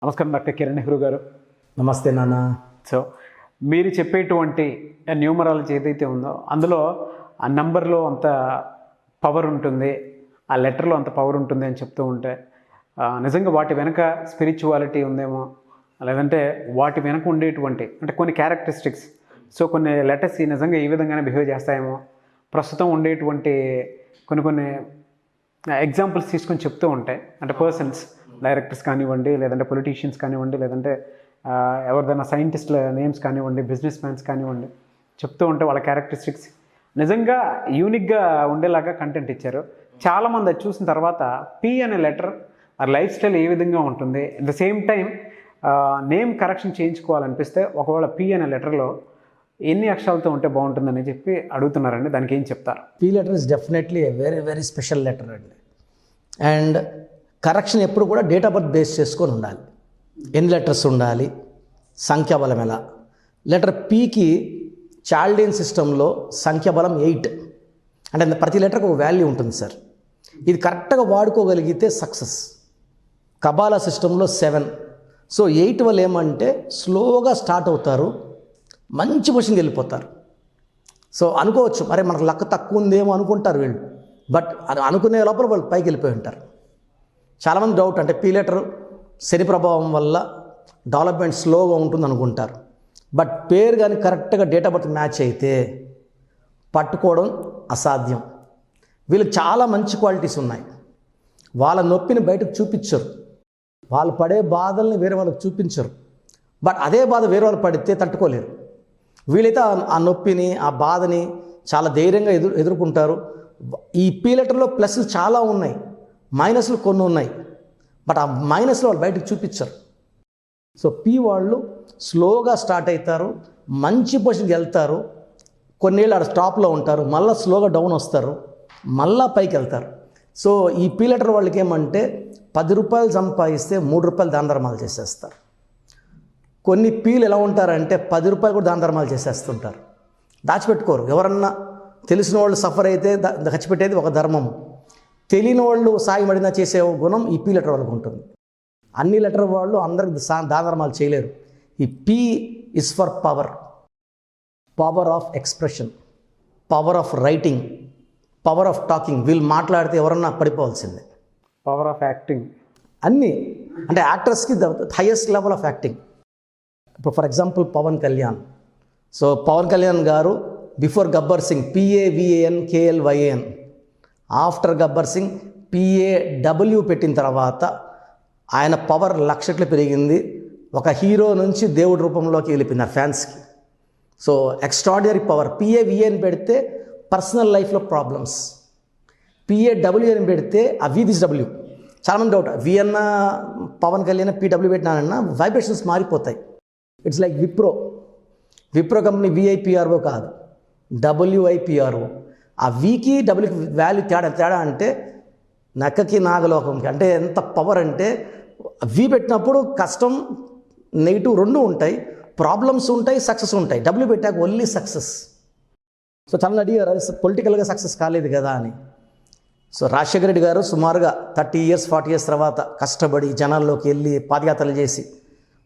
నమస్కారం డాక్టర్ కిరణ్ నెహ్రూ గారు. నమస్తే నాన్న. సో మీరు చెప్పేటువంటి న్యూమరాలజీ ఏదైతే ఉందో అందులో ఆ నంబర్లో అంత పవర్ ఉంటుంది, ఆ లెటర్లో అంత పవర్ ఉంటుంది అని చెప్తూ ఉంటే నిజంగా వాటి వెనక స్పిరిచువాలిటీ ఉందేమో, లేదంటే వాటి వెనక ఉండేటువంటి అంటే కొన్ని క్యారెక్టరిస్టిక్స్, సో కొన్ని లెటర్స్ నిజంగా ఈ విధంగానే బిహేవ్ చేస్తాయేమో, ప్రస్తుతం ఉండేటువంటి కొన్ని ఎగ్జాంపుల్స్ తీసుకొని చెప్తూ ఉంటాయి. అంటే పర్సన్స్, డైరెక్టర్స్ కానివ్వండి, లేదంటే పొలిటీషియన్స్ కానివ్వండి, లేదంటే ఎవరిదైనా సైంటిస్ట్ల నేమ్స్ కానివ్వండి, బిజినెస్ మ్యాన్స్ కానివ్వండి, చెప్తూ ఉంటే వాళ్ళ క్యారెక్టరిస్టిక్స్ నిజంగా యూనిక్గా ఉండేలాగా కంటెంట్ ఇచ్చారు. చాలామంది అది చూసిన తర్వాత పి అనే లెటర్ ఆ లైఫ్ స్టైల్ ఏ విధంగా ఉంటుంది, at the same time name correction చేయించుకోవాలనిపిస్తే ఒకవేళ పి అనే లెటర్లో ఎన్ని అక్షరాలతో ఉంటే బాగుంటుందని చెప్పి అడుగుతున్నారండి. దానికి ఏం చెప్తారు? P letter is definitely a very very special letter అండి. అండ్ కరెక్షన్ ఎప్పుడు కూడా డేట్ ఆఫ్ బర్త్ బేస్ చేసుకొని ఉండాలి. ఎన్ని లెటర్స్ ఉండాలి, సంఖ్యాబలం ఎలా. లెటర్ పీకి చాల్డియన్ సిస్టంలో సంఖ్యాబలం 8, అంటే ప్రతి లెటర్కి ఒక వాల్యూ ఉంటుంది సార్. ఇది కరెక్ట్గా వాడుకోగలిగితే సక్సెస్. కబాలా సిస్టంలో 7. సో 8 వల్ల ఏమంటే స్లోగా స్టార్ట్ అవుతారు, మంచి పొజిషన్కి వెళ్ళిపోతారు. సో అనుకోవచ్చు మరి మనకు లక్ తక్కువ ఉందేమో అనుకుంటారు వీళ్ళు, బట్ అది అనుకునే లోపల వాళ్ళు పైకి వెళ్ళిపోయి ఉంటారు. చాలామంది డౌట్, అంటే పీ లెటర్ శని ప్రభావం వల్ల డెవలప్మెంట్ స్లోగా ఉంటుంది అనుకుంటారు. బట్ పేరు కానీ కరెక్ట్గా డేట్ ఆఫ్ బర్త్ మ్యాచ్ అయితే పట్టుకోవడం అసాధ్యం. వీళ్ళకి చాలా మంచి క్వాలిటీస్ ఉన్నాయి. వాళ్ళ నొప్పిని బయటకు చూపించరు, వాళ్ళు పడే బాధల్ని వేరే వాళ్ళకి చూపించరు. బట్ అదే బాధ వేరే వాళ్ళు పడితే తట్టుకోలేరు. వీళ్ళైతే ఆ నొప్పిని, ఆ బాధని చాలా ధైర్యంగా ఎదుర్కొంటారు. ఈ పీ లెటర్లో ప్లస్లు చాలా ఉన్నాయి, మైనస్లు కొన్ని ఉన్నాయి. బట్ ఆ మైనస్లో వాళ్ళు బయటకు చూపించరు. సో పీ వాళ్ళు స్లోగా స్టార్ట్ అవుతారు, మంచి పొజిషన్కి వెళ్తారు, కొన్నేళ్ళు ఆడ స్టాప్లో ఉంటారు, మళ్ళీ స్లోగా డౌన్ వస్తారు, మళ్ళీ పైకి వెళ్తారు. సో ఈ పీ లెటర్ వాళ్ళకి ఏమంటే 10 రూపాయలు సంపాదిస్తే 3 రూపాయలు దాన ధర్మాలు చేసేస్తారు. కొన్ని పీలు ఎలా ఉంటారంటే 10 రూపాయలు కూడా దాన ధర్మాలు చేసేస్తుంటారు, దాచిపెట్టుకోరు. ఎవరన్నా తెలిసిన వాళ్ళు సఫర్ అయితే దాచిపెట్టేది ఒక ధర్మము, తెలియని వాళ్ళు సాయపడినా చేసే గుణం ఈ పీ లెటర్ వాళ్ళకు ఉంటుంది. అన్ని లెటర్ వాళ్ళు అందరికి దాన ధర్మాలు చేయలేరు. ఈ P is for power, power of expression, power of writing, power of talking. వీళ్ళు మాట్లాడితే ఎవరన్నా పడిపోవాల్సిందే. పవర్ ఆఫ్ యాక్టింగ్, అన్నీ. అంటే యాక్టర్స్కి the highest level of acting. ఇప్పుడు for example Pawan Kalyan. So Pawan Kalyan garu before Gabbar Singh PAVANKLYAN, after Gabbar Singh PAW పెట్టిన తర్వాత ఆయన పవర్ లక్షట్లు పెరిగింది. ఒక హీరో నుంచి దేవుడి రూపంలోకి వెళ్ళిపోయినారు ఫ్యాన్స్కి. So extraordinary power. PAVAN పెడితే పర్సనల్ లైఫ్లో ప్రాబ్లమ్స్, PAW అని పెడితే ఆ VW. చాలామంది డౌట్, వి అన్న పవన్ కళ్యాణ్ PW పెట్టినానన్నా వైబ్రేషన్స్ మారిపోతాయి. It's like Wipro company VIPRO కాదు, WIPRO. ఆ వీకి డబ్ల్యూకి వాల్యూ తేడా అంటే నక్కకి నాగలోకంకి. అంటే ఎంత పవర్ అంటే వి పెట్టినప్పుడు కష్టం నెగిటివ్ రెండు ఉంటాయి, ప్రాబ్లమ్స్ ఉంటాయి, సక్సెస్ ఉంటాయి. W పెట్టాక ఓన్లీ సక్సెస్. సో చాలా అడిగారు పొలిటికల్గా సక్సెస్ కాలేదు కదా అని. సో రాజశేఖర రెడ్డి గారు సుమారుగా 30 years 40 years తర్వాత కష్టపడి జనాల్లోకి వెళ్ళి పాదయాత్రలు చేసి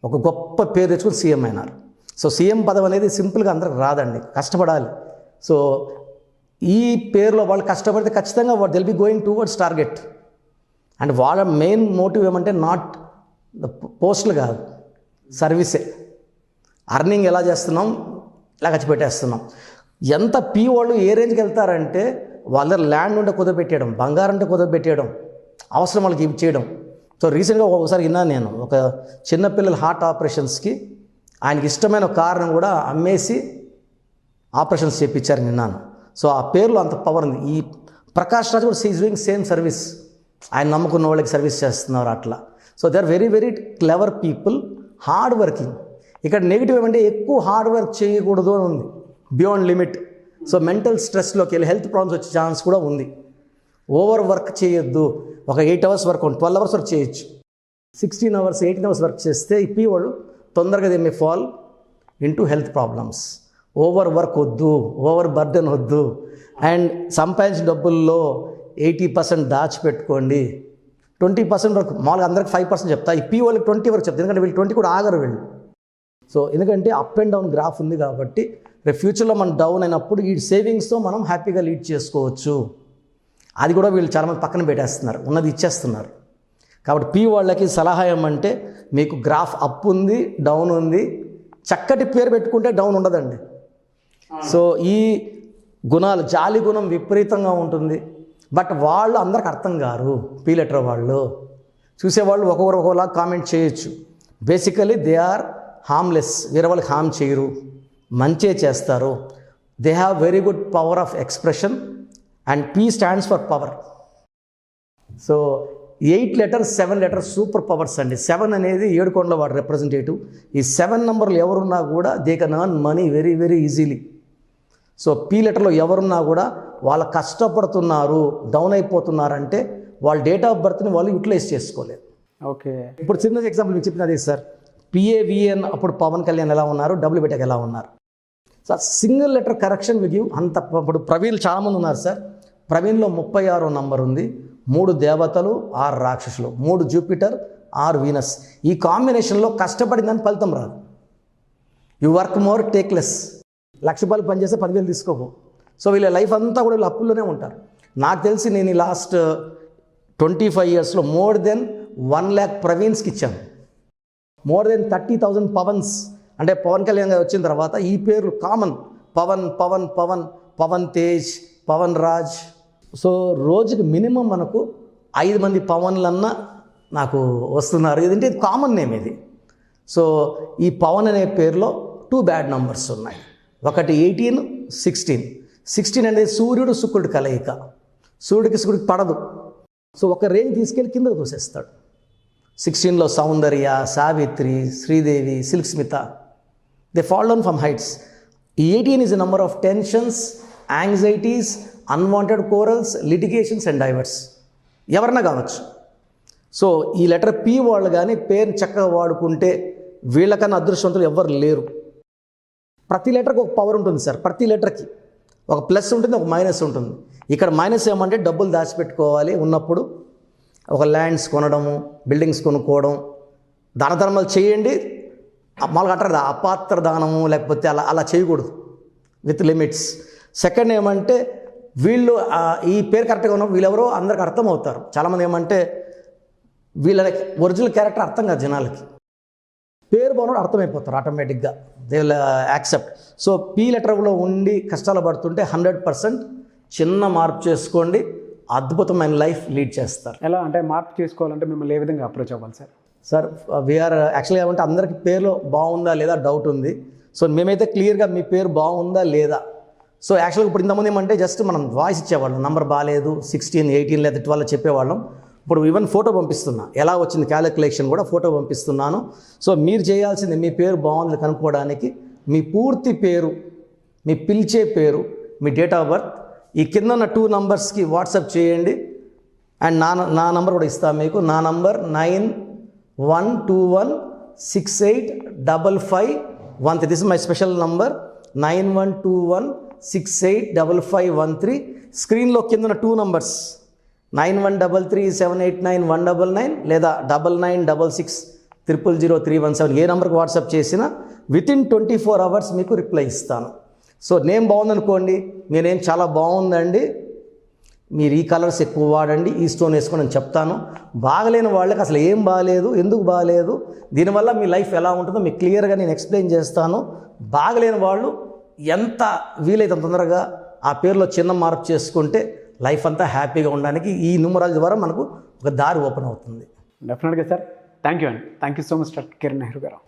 ఒక గొప్ప పేరు తెచ్చుకుని సీఎం అయినారు. సో సీఎం పదవి అనేది సింపుల్గా అందరికి రాదండి, కష్టపడాలి. సో ఈ పేరులో వాళ్ళు కష్టపడితే ఖచ్చితంగా they'll be going towards target. And వాళ్ళ మెయిన్ మోటివ్ ఏమంటే నాట్ ద పోస్టులు కాదు, సర్వీసే. అర్నింగ్ ఎలా చేస్తున్నాం, ఇలా ఖర్చు పెట్టేస్తున్నాం. ఎంత పీ వాళ్ళు ఏ రేంజ్కి వెళ్తారంటే వాళ్ళ దగ్గర ల్యాండ్ ఉంటే కుదరబెట్టేయడం, బంగారం అంటే కుదరబెట్టేయడం, అవసరం వాళ్ళకి ఇచ్చేయడం. సో రీసెంట్గా ఒకసారి విన్నాను నేను, ఒక చిన్నపిల్లల హార్ట్ ఆపరేషన్స్కి ఆయనకి ఇష్టమైన కారణం కూడా అమ్మేసి ఆపరేషన్స్ చేయించారు విన్నాను. సో ఆ పేరులో అంత పవర్ ఉంది. ఈ ప్రకాష్ రాజ్ కూడా ఈజ్ డూయింగ్ సేమ్ సర్వీస్, ఆయన నమ్ముకున్న వాళ్ళకి సర్వీస్ చేస్తున్నారు అట్లా. So they are very very clever people, hard working. ఇక్కడ నెగిటివ్ ఏమంటే ఎక్కువ హార్డ్ వర్క్ చేయకూడదు అని ఉంది, బియాండ్ లిమిట్. సో మెంటల్ స్ట్రెస్లోకి వెళ్ళి హెల్త్ ప్రాబ్లమ్స్ వచ్చే ఛాన్స్ కూడా ఉంది. ఓవర్ వర్క్ చేయొద్దు. ఒక 8 hours వర్క్, 12 hours వర్క్ చేయొచ్చు. 16 hours 18 hours వర్క్ చేస్తే ఈ పీ వాళ్ళు తొందరగా they may fall into health problems. Over work వద్దు, ఓవర్ బర్డెన్ వద్దు. అండ్ సంపాదించిన డబ్బుల్లో 80% దాచిపెట్టుకోండి. 20% వరకు, మామూలుగా అందరికి 5% చెప్తా, ఈ పీ వాళ్ళకి 20 వరకు చెప్తా, ఎందుకంటే వీళ్ళు 20 కూడా ఆగరు వీళ్ళు. సో ఎందుకంటే అప్ అండ్ డౌన్ గ్రాఫ్ ఉంది కాబట్టి రేపు ఫ్యూచర్లో మనం డౌన్ అయినప్పుడు ఈ సేవింగ్స్తో మనం హ్యాపీగా లీడ్ చేసుకోవచ్చు. అది కూడా వీళ్ళు చాలామంది పక్కన పెట్టేస్తున్నారు, ఉన్నది ఇచ్చేస్తున్నారు. కాబట్టి పీ వాళ్ళకి సలహా ఏమంటే, మీకు గ్రాఫ్ అప్ ఉంది, డౌన్ ఉంది, చక్కటి పేరు పెట్టుకుంటే డౌన్ ఉండదండి. సో ఈ గుణాలు, జాలి గుణం విపరీతంగా ఉంటుంది. బట్ వాళ్ళు అందరికి అర్థం కారు. పీ లెటర్ వాళ్ళు చూసేవాళ్ళు ఒక్కొక్కరు ఒక్కొక్కలా కామెంట్ చేయొచ్చు. బేసికలీ దే ఆర్ హార్మ్లెస్, వేరే వాళ్ళకి హార్మ్ చేయరు, మంచే చేస్తారు. They have very good power of expression and P stands for power. So 8 letters 7 letters super powers అండి. 7 అనేది ఏడుకొండల వాడు రిప్రజెంటేటివ్. ఈ 7 నంబర్లు ఎవరున్నా కూడా they can earn money very very easily. So P లెటర్లో ఎవరున్నా కూడా వాళ్ళు కష్టపడుతున్నారు, డౌన్ అయిపోతున్నారంటే వాళ్ళ డేట్ ఆఫ్ బర్త్ని వాళ్ళు యూటిలైజ్ చేసుకోలేదు. ఓకే, ఇప్పుడు చిన్న ఎగ్జాంపుల్ మీకు చెప్పినది సార్, PAVN అప్పుడు పవన్ కళ్యాణ్ ఎలా ఉన్నారు, డబ్ల్యూ పెట్టాక ఎలా ఉన్నారు. So single letter correction will give అంత. ఇప్పుడు ప్రవీణ్ చాలామంది ఉన్నారు సార్. ప్రవీణ్లో 36వ నంబర్ ఉంది. 3 దేవతలు 6 రాక్షసులు, 3 జూపిటర్ 6 వీనస్. ఈ కాంబినేషన్లో కష్టపడిందని ఫలితం రాదు. You work more take less. 1,00,000 రూపాయలు పనిచేస్తే 10,000 తీసుకోకు. సో వీళ్ళ లైఫ్ అంతా కూడా వీళ్ళు అప్పుల్లోనే ఉంటారు. నాకు తెలిసి నేను ఈ లాస్ట్ 25 yearsలో మోర్ దెన్ 1 lakh ప్రవీణ్స్కి ఇచ్చాను. More than 30,000 Pavan's. అంటే పవన్ కళ్యాణ్ గారు వచ్చిన తర్వాత ఈ పేర్లు కామన్, పవన్ పవన్ పవన్, పవన్ తేజ్, పవన్ రాజ్. సో రోజుకి మినిమం మనకు 5 మంది పవన్లన్నా నాకు వస్తున్నారు. ఇదంటే ఇది కామన్ నేమ్ ఇది. సో ఈ పవన్ అనే పేరులో 2 బ్యాడ్ నంబర్స్ ఉన్నాయి. ఒకటి 18, 16. 16 అనేది సూర్యుడు శుక్రుడు కలయిక. సూర్యుడికి పడదు. సో ఒక రేంజ్ తీసుకెళ్ళి కిందకు తోసేస్తాడు. 16లో Soundarya, Savitri, Sridevi, Silk Smitha, they fall down from heights. ఈ 18 is a number of tensions, anxieties, unwanted quarrels, litigations and divorce. ఎవరన్నా కావచ్చు. సో ఈ లెటర్ పీ వాళ్ళు కానీ పేరు చక్కగా వాడుకుంటే వీళ్ళకన్నా అదృష్టవంతులు ఎవ్వరు లేరు. ప్రతి లెటర్కి ఒక పవర్ ఉంటుంది సార్. ప్రతి లెటర్కి ఒక ప్లస్ ఉంటుంది, ఒక మైనస్ ఉంటుంది. ఇక్కడ మైనస్ ఏమంటే డబ్బులు దాచిపెట్టుకోవాలి ఉన్నప్పుడు, ఒక ల్యాండ్స్ కొనడము, బిల్డింగ్స్ కొనుక్కోవడం, దాన ధర్మాలు చేయండి. మామూలుగా అంటారు అపాత్ర దానము, లేకపోతే అలా చేయకూడదు, విత్ లిమిట్స్. సెకండ్ ఏమంటే వీళ్ళు ఈ పేరు కరెక్ట్గా ఉన్నప్పుడు వీళ్ళెవరో అందరికి అర్థం అవుతారు. చాలామంది ఏమంటే వీళ్ళ ఒరిజినల్ క్యారెక్టర్ అర్థం కాదు జనాలకి. పేరు బాగున్నప్పుడు అర్థమైపోతారు ఆటోమేటిక్గా, they will accept. So P లెటర్లో ఉండి కష్టాలు పడుతుంటే 100% చిన్న మార్పు చేసుకోండి, అద్భుతమైన లైఫ్ లీడ్ చేస్తారు. ఎలా అంటే మార్పు చేసుకోవాలంటే మిమ్మల్ని ఏ విధంగా అప్రోచ్ అవ్వాలి సార్? సార్ వీఆర్ యాక్చువల్గా ఏమంటే అందరికీ పేరులో బాగుందా లేదా డౌట్ ఉంది. సో మేమైతే క్లియర్గా మీ పేరు బాగుందా లేదా. సో యాక్చువల్గా ఇప్పుడు ఇంతమంది ఏమంటే జస్ట్ మనం వాయిస్ ఇచ్చేవాళ్ళం, నెంబర్ బాగాలేదు, 16, 18 లేదా 12 చెప్పేవాళ్ళం. ఇప్పుడు ఈవెన్ ఫోటో పంపిస్తున్నా, ఎలా వచ్చింది క్యాలిక్యులేషన్ కూడా ఫోటో పంపిస్తున్నాను. సో మీరు చేయాల్సింది మీ పేరు బాగుంది కనుక్కోవడానికి మీ పూర్తి పేరు, మీ పిలిచే పేరు, మీ డేట్ ఆఫ్ బర్త్, ఈ కింద ఉన్న 2 నంబర్స్కి వాట్సాప్ చేయండి. అండ్ నా నంబర్ కూడా ఇస్తాను మీకు. నా number 9121685513. This is my special number 9121685513. స్క్రీన్లో కింద ఉన్న 2 నంబర్స్ 9133789199 లేదా 9966000317 ఏ నెంబర్కి వాట్సాప్ చేసినా వితిన్ 24 hours మీకు రిప్లై ఇస్తాను. సో నేమ్ బాగుందనుకోండి, మీ నేమ్ చాలా బాగుందండి, మీరు ఈ కలర్స్ ఎక్కువ వాడండి, ఈ స్టోన్ వేసుకొని నేను చెప్తాను. బాగలేని వాళ్ళకి అసలు ఏం బాగాలేదు, ఎందుకు బాగాలేదు, దీనివల్ల మీ లైఫ్ ఎలా ఉంటుందో మీకు క్లియర్గా నేను ఎక్స్ప్లెయిన్ చేస్తాను. బాగలేని వాళ్ళు ఎంత వీలైతే తొందరగా ఆ పేరులో చిన్న మార్పు చేసుకుంటే లైఫ్ అంతా హ్యాపీగా ఉండడానికి ఈ న్యూమరాలజీ ద్వారా మనకు ఒక దారి ఓపెన్ అవుతుంది. డెఫినెట్గా సార్. థ్యాంక్ యూ అండి. Thank you so much doctor Kiran Nehru గారు.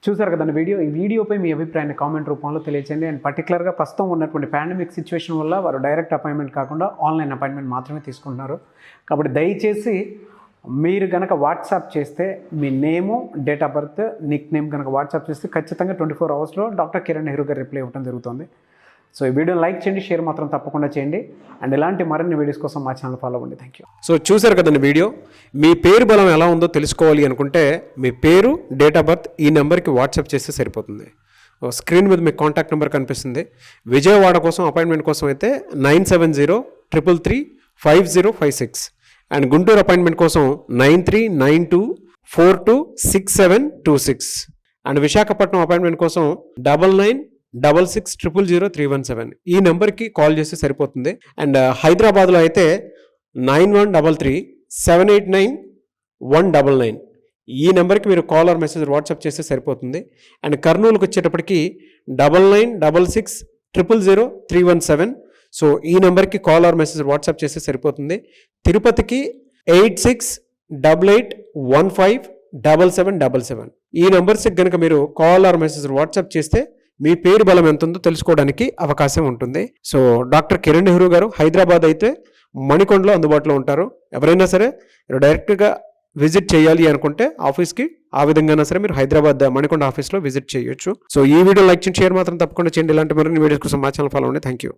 చూసారు కదండి వీడియో. ఈ వీడియోపై మీ అభిప్రాయాన్ని కామెంట్ రూపంలో తెలియచేయండి. అండ్ పర్టికులర్గా ప్రస్తుతం ఉన్నటువంటి పాండమిక్ సిచ్యువేషన్ వల్ల వారు డైరెక్ట్ అపాయింట్మెంట్ కాకుండా ఆన్లైన్ అపాయింట్మెంట్ మాత్రమే తీసుకుంటున్నారు. కాబట్టి దయచేసి మీరు కనుక వాట్సాప్ చేస్తే మీ name, date of birth, nick name కనుక వాట్సాప్ చేస్తే ఖచ్చితంగా 24 hours డాక్టర్ కిరణ్ నెహ్రూ గారు రిప్లై ఇవ్వడం జరుగుతుంది. సో ఈ వీడియోని లైక్ చేయండి, షేర్ మాత్రం తప్పకుండా చేయండి. అండ్ ఇలాంటి మరిన్ని వీడియోస్ కోసం మా ఛానల్ ఫాలో అవ్వండి. Thank you. సో చూసారు కదండి వీడియో. మీ పేరు బలం ఎలా ఉందో తెలుసుకోవాలి అనుకుంటే మీ పేరు, డేట్ ఆఫ్ బర్త్ ఈ నెంబర్కి వాట్సాప్ చేస్తే సరిపోతుంది. స్క్రీన్ మీద మీకు కాంటాక్ట్ నెంబర్ కనిపిస్తుంది. విజయవాడ కోసం అపాయింట్మెంట్ కోసం అయితే 9703335056. అండ్ గుంటూరు అపాయింట్మెంట్ కోసం 9392426726. అండ్ విశాఖపట్నం అపాయింట్మెంట్ కోసం 9966600317. ఈ నెంబర్కి కాల్ చేస్తే సరిపోతుంది. అండ్ హైదరాబాద్లో అయితే 9133789199. ఈ నెంబర్కి మీరు కాల్ ఆర్ మెసేజ్ వాట్సాప్ చేస్తే సరిపోతుంది. అండ్ కర్నూలుకి వచ్చేటప్పటికి 9966000317. సో ఈ నెంబర్కి కాల్ ఆర్ మెసేజ్ వాట్సాప్ చేస్తే సరిపోతుంది. తిరుపతికి 8688157777. ఈ నెంబర్స్కి కనుక మీరు కాల్ ఆర్ మెసేజ్ వాట్సాప్ చేస్తే మీ పేరు బలం ఎంత ఉందో తెలుసుకోవడానికి అవకాశం ఉంటుంది. సో డాక్టర్ కిరణ్ నెహ్రూ గారు హైదరాబాద్ అయితే మణికొండలో అందుబాటులో ఉంటారు. ఎవరైనా సరే మీరు డైరెక్ట్గా విజిట్ చేయాలి అనుకుంటే ఆఫీస్కి ఆ విధంగా సరే మీరు హైదరాబాద్ మణికొండ ఆఫీస్లో విజిట్ చేయొచ్చు. సో ఈ వీడియో లైక్ చేయండి, షేర్ మాత్రం తప్పకుండా చేయండి. ఇలాంటి మరిన్ని వీడియోస్ కోసం మా ఛానల్ ఫాలో అవ్వండి. Thank you.